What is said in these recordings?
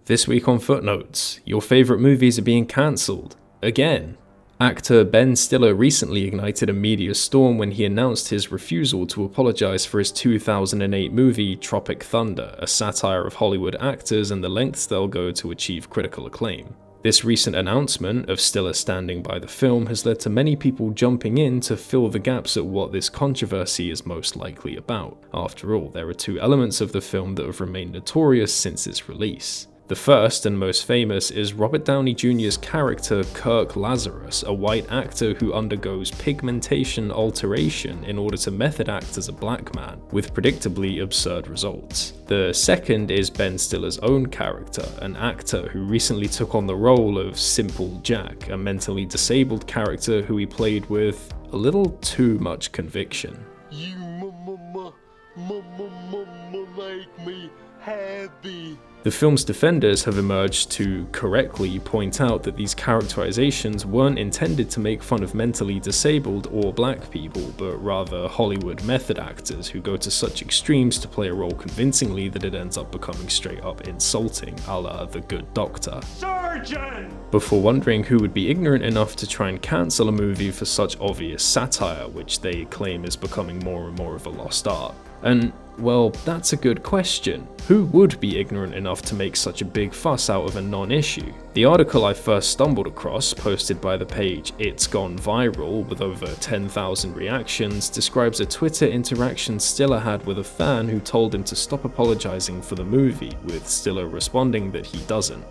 This week on Footnotes, your favourite movies are being cancelled. Again. Actor Ben Stiller recently ignited a media storm when he announced his refusal to apologise for his 2008 movie Tropic Thunder, a satire of Hollywood actors and the lengths they'll go to achieve critical acclaim. This recent announcement of Stiller standing by the film has led to many people jumping in to fill the gaps at what this controversy is most likely about. After all, there are two elements of the film that have remained notorious since its release. The first and most famous is Robert Downey Jr.'s character Kirk Lazarus, a white actor who undergoes pigmentation alteration in order to method act as a black man, with predictably absurd results. The second is Ben Stiller's own character, an actor who recently took on the role of Simple Jack, a mentally disabled character who he played with a little too much conviction. You make me happy. The film's defenders have emerged to correctly point out that these characterizations weren't intended to make fun of mentally disabled or black people, but rather Hollywood method actors who go to such extremes to play a role convincingly that it ends up becoming straight up insulting, a la The Good Doctor. Surgeon! Before wondering who would be ignorant enough to try and cancel a movie for such obvious satire, which they claim is becoming more and more of a lost art. And, well, that's a good question. Who would be ignorant enough to make such a big fuss out of a non-issue? The article I first stumbled across, posted by the page It's Gone Viral with over 10,000 reactions, describes a Twitter interaction Stiller had with a fan who told him to stop apologizing for the movie, with Stiller responding that he doesn't.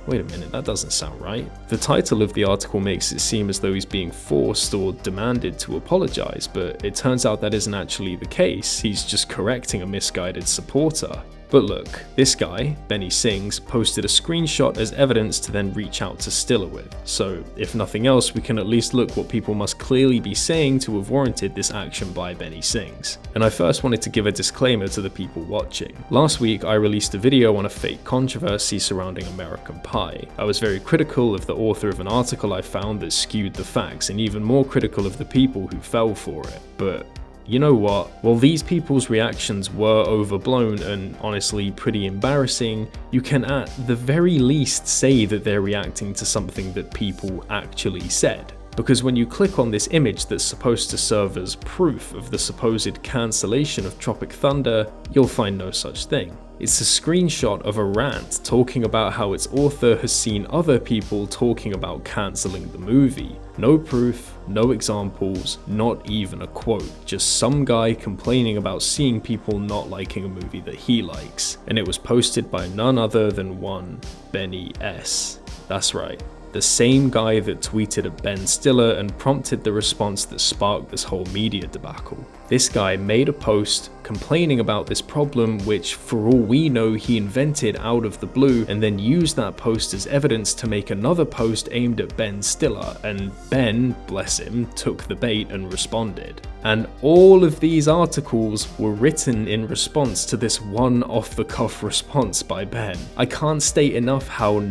Wait a minute, that doesn't sound right. The title of the article makes it seem as though he's being forced or demanded to apologize, but it turns out that isn't actually the case. He's just correcting a misguided supporter. But look, this guy, Benny Sings, posted a screenshot as evidence to then reach out to Stiller with. So, if nothing else, we can at least look what people must clearly be saying to have warranted this action by Benny Sings. And I first wanted to give a disclaimer to the people watching. Last week, I released a video on a fake controversy surrounding American Pie. I was very critical of the author of an article I found that skewed the facts, and even more critical of the people who fell for it. But you know what? While these people's reactions were overblown and honestly pretty embarrassing, you can at the very least say that they're reacting to something that people actually said. Because when you click on this image that's supposed to serve as proof of the supposed cancellation of Tropic Thunder, you'll find no such thing. It's a screenshot of a rant talking about how its author has seen other people talking about cancelling the movie. No proof, no examples, not even a quote, just some guy complaining about seeing people not liking a movie that he likes. And it was posted by none other than one Benny S. That's right. The same guy that tweeted at Ben Stiller and prompted the response that sparked this whole media debacle. This guy made a post complaining about this problem, which for all we know he invented out of the blue, and then used that post as evidence to make another post aimed at Ben Stiller, and Ben, bless him, took the bait and responded. And all of these articles were written in response to this one off-the-cuff response by Ben. I can't state enough how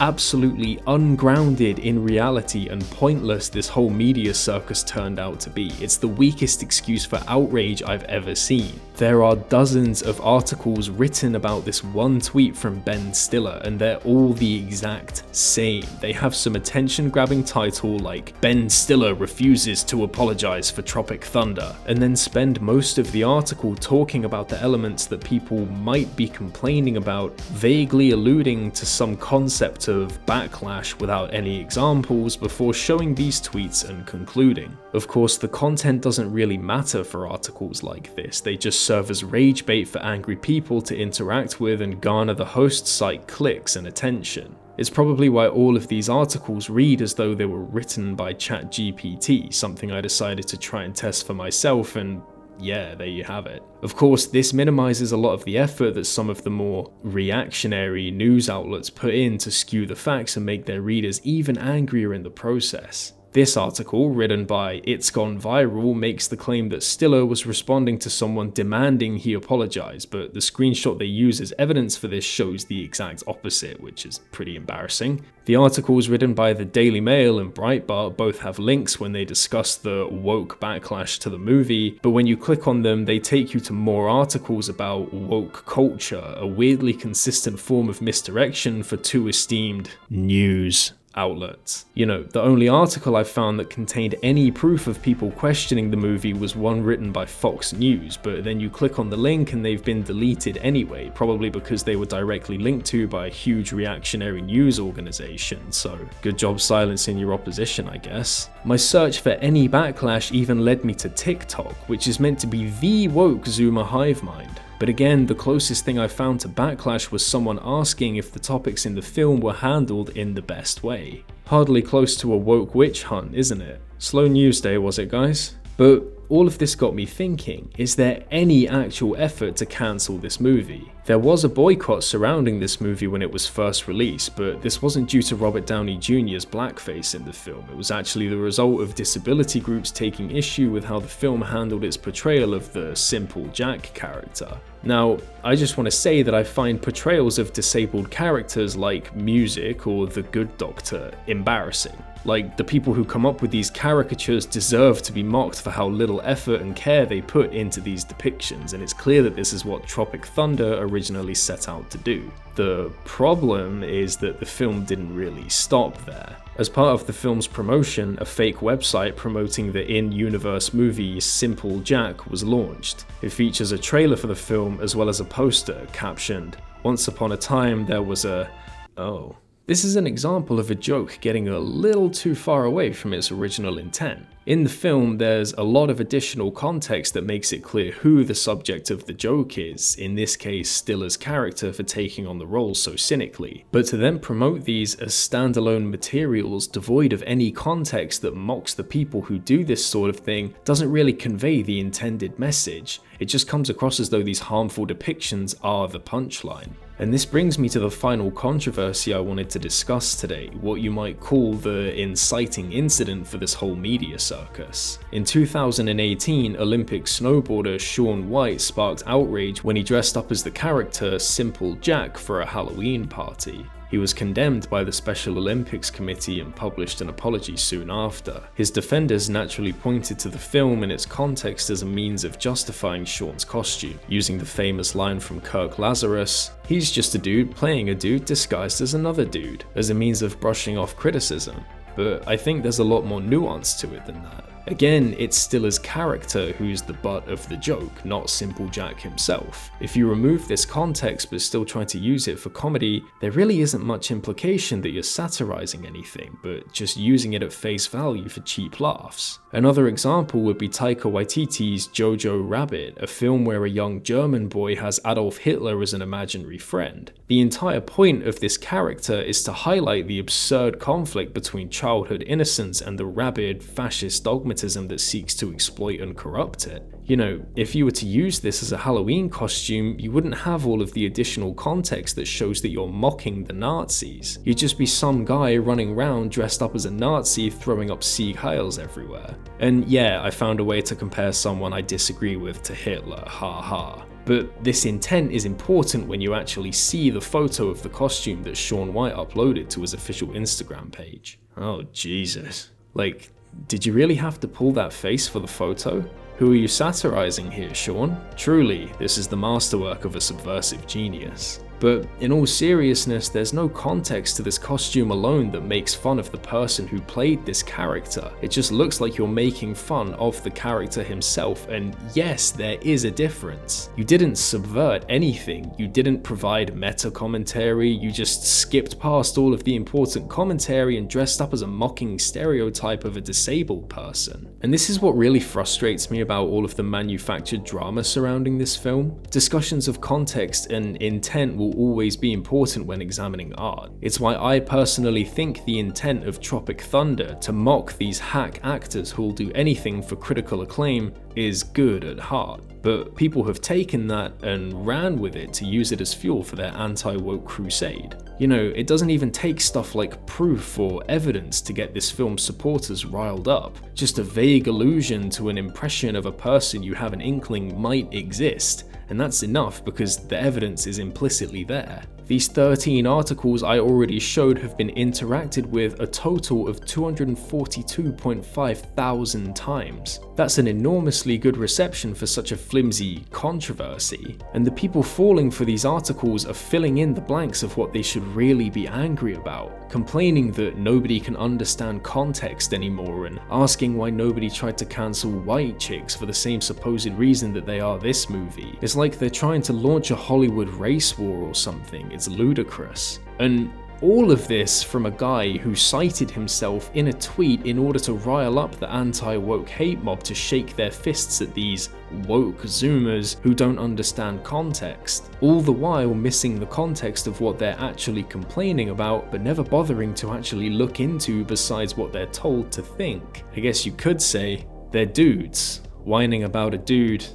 absolutely ungrounded in reality and pointless this whole media circus turned out to be. It's the weakest excuse for outrage I've ever seen. There are dozens of articles written about this one tweet from Ben Stiller, and they're all the exact same. They have some attention-grabbing title like Ben Stiller refuses to apologize for Tropic Thunder, and then spend most of the article talking about the elements that people might be complaining about, vaguely alluding to some concept of backlash without any examples before showing these tweets and concluding. Of course, the content doesn't really matter for articles like this, they just serve as rage bait for angry people to interact with and garner the host's site clicks and attention. It's probably why all of these articles read as though they were written by ChatGPT, something I decided to try and test for myself, and yeah, there you have it. Of course, this minimizes a lot of the effort that some of the more reactionary news outlets put in to skew the facts and make their readers even angrier in the process. This article, written by It's Gone Viral, makes the claim that Stiller was responding to someone demanding he apologize, but the screenshot they use as evidence for this shows the exact opposite, which is pretty embarrassing. The articles written by the Daily Mail and Breitbart both have links when they discuss the woke backlash to the movie, but when you click on them, they take you to more articles about woke culture, a weirdly consistent form of misdirection for two esteemed news outlets. You know, the only article I found that contained any proof of people questioning the movie was one written by Fox News, but then you click on the link and they've been deleted anyway, probably because they were directly linked to by a huge reactionary news organization, so good job silencing your opposition, I guess. My search for any backlash even led me to TikTok, which is meant to be the woke Zoomer hive mind. But again, the closest thing I found to backlash was someone asking if the topics in the film were handled in the best way. Hardly close to a woke witch hunt, isn't it? Slow news day, was it, guys? But all of this got me thinking, is there any actual effort to cancel this movie? There was a boycott surrounding this movie when it was first released, but this wasn't due to Robert Downey Jr.'s blackface in the film. It was actually the result of disability groups taking issue with how the film handled its portrayal of the Simple Jack character. Now, I just want to say that I find portrayals of disabled characters like Music or The Good Doctor embarrassing. Like, the people who come up with these caricatures deserve to be mocked for how little effort and care they put into these depictions, and it's clear that this is what Tropic Thunder originally set out to do. The problem is that the film didn't really stop there. As part of the film's promotion, a fake website promoting the in-universe movie Simple Jack was launched. It features a trailer for the film as well as a poster captioned, "Once upon a time there was a..." Oh. This is an example of a joke getting a little too far away from its original intent. In the film, there's a lot of additional context that makes it clear who the subject of the joke is, in this case Stiller's character for taking on the role so cynically. But to then promote these as standalone materials devoid of any context that mocks the people who do this sort of thing doesn't really convey the intended message. It just comes across as though these harmful depictions are the punchline. And this brings me to the final controversy I wanted to discuss today, what you might call the inciting incident for this whole media circus. In 2018, Olympic snowboarder Shaun White sparked outrage when he dressed up as the character Simple Jack for a Halloween party. He was condemned by the Special Olympics Committee and published an apology soon after. His defenders naturally pointed to the film and its context as a means of justifying Shaun's costume, using the famous line from Kirk Lazarus, "He's just a dude playing a dude disguised as another dude," as a means of brushing off criticism. But I think there's a lot more nuance to it than that. Again, it's Stiller's character who's the butt of the joke, not Simple Jack himself. If you remove this context but still try to use it for comedy, there really isn't much implication that you're satirizing anything, but just using it at face value for cheap laughs. Another example would be Taika Waititi's Jojo Rabbit, a film where a young German boy has Adolf Hitler as an imaginary friend. The entire point of this character is to highlight the absurd conflict between childhood innocence and the rabid, fascist dogmatism that seeks to exploit and corrupt it. You know, if you were to use this as a Halloween costume, you wouldn't have all of the additional context that shows that you're mocking the Nazis. You'd just be some guy running around dressed up as a Nazi throwing up Sieg Heils everywhere. And yeah, I found a way to compare someone I disagree with to Hitler, haha. But this intent is important when you actually see the photo of the costume that Shaun White uploaded to his official Instagram page. Oh Jesus. Like, did you really have to pull that face for the photo? Who are you satirizing here, Shaun? Truly, this is the masterwork of a subversive genius. But in all seriousness, there's no context to this costume alone that makes fun of the person who played this character. It just looks like you're making fun of the character himself, and yes, there is a difference. You didn't subvert anything, you didn't provide meta commentary, you just skipped past all of the important commentary and dressed up as a mocking stereotype of a disabled person. And this is what really frustrates me about all of the manufactured drama surrounding this film. Discussions of context and intent will will always be important when examining art. It's why I personally think the intent of Tropic Thunder to mock these hack actors who'll do anything for critical acclaim is good at heart. But people have taken that and ran with it to use it as fuel for their anti-woke crusade. You know, it doesn't even take stuff like proof or evidence to get this film's supporters riled up. Just a vague allusion to an impression of a person you have an inkling might exist, and that's enough because the evidence is implicitly there. These 13 articles I already showed have been interacted with a total of 242.5 thousand times. That's an enormously good reception for such a flimsy controversy, and the people falling for these articles are filling in the blanks of what they should really be angry about, complaining that nobody can understand context anymore and asking why nobody tried to cancel White Chicks for the same supposed reason that they are this movie. It's like they're trying to launch a Hollywood race war or something. It's ludicrous. And all of this from a guy who cited himself in a tweet in order to rile up the anti-woke hate mob to shake their fists at these woke zoomers who don't understand context, all the while missing the context of what they're actually complaining about, but never bothering to actually look into besides what they're told to think. I guess you could say they're dudes whining about a dude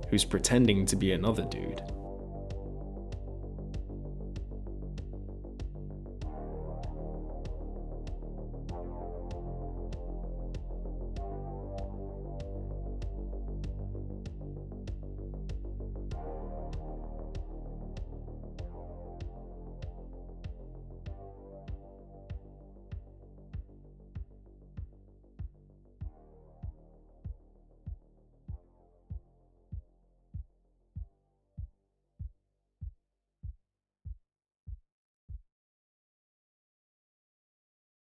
who's pretending to be another dude.